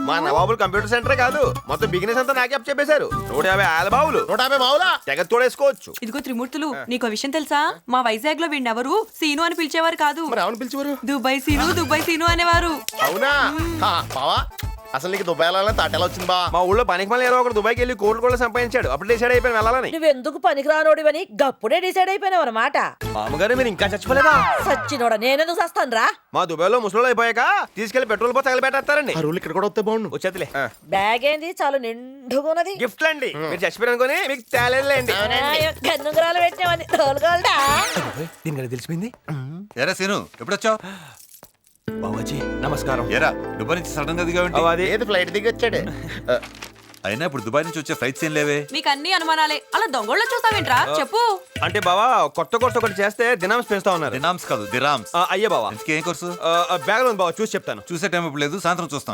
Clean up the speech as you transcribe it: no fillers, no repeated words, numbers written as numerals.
మా నవాబులు కంప్యూటర్ సెంటరే కాదు మొత్తం బిజినెస్ అంతా నాకే అప్ చెప్పేశారు. 150 ఆలబావులు 150 మావులా తెగ తోడేసుకోవచ్చు. ఇదిగో త్రిమూర్తులు, నీకో విషయం తెలుసా? మా వైజాగ్ లో వీడినెవరు సీను అని పిలిచేవారు కాదు. మరి ఎవరిని పిలిచేవారు? దుబాయ్ సీను, దుబాయ్ సీను అనేవారు. అవునా బావా, అసలు నీకు దుబాయ్ వెళ్ళాలని తాట ఎలా వచ్చింది బా? మా ఊళ్ళో పనికి మళ్ళీ ఒకటి దుబాయ్కి వెళ్ళి కోట్లు సంపాదించాడు. అప్పుడు డిసైడ్ అయిపోయి వెళ్ళాలని. నువ్వెందుకు పనికిరానోడివని గప్పుడే డిసైడ్ అయిపోయినావు అనమాట. మామగారు మీరు ఇంకా చచ్చిపోలేదా? సచ్చినోడా, నేనెందుకు సస్తానురా? మా దుబాయ్లో ముసలోళ్ళు అయిపోయాక తీసుకెళ్లి పెట్రోల్ పోతే తగలబెట్టేస్తారండి. ఆ రూల్ ఇక్కడ కూడా వస్తే బాగుండు. వచ్చేదిలే. బ్యాగ్ ఏంది చాలా నిండుగున్నది. గిఫ్ట్లు అండి, మీరు చచ్చిపోయారనుకోని మీకు తేలేదులేండి. గన్నుగురాలు పెట్టినావని తోలుగోల్డా. దీనికన్నా తెలిసిపోయింది. ఎరా సీను ఎప్పుడొచ్చావు? బాబాజీ నమస్కారం. ఎరా దుబాయ్ నుంచి సడన్ గా దిగావేంటి? అది ఏది ఫ్లైట్ దిగి వచ్చాడు. అయినా ఇప్పుడు దుబాయ్ నుంచి వచ్చే ఫ్లైట్స్ ఏం లేవే. మీకు అన్ని అనుమానాలే, అలా దొంగళ్ళ చూస్తావేంట్రా? చెప్పు. అంటే బావా కొత్త కోర్స్ ఒకటి చేస్తే దినామ్స్ పెంచుతా ఉన్నారు. దినామ్స్ కాదు దిరామ్స్. అయ్యే బావా ఇంతకీ ఏం కోర్సు? బ్యాగ్ లో ఉంది బావా, చూసి చెప్తాను. చూసే టైం ఇప్పుడు లేదు, సాయంత్రం చూస్తాను.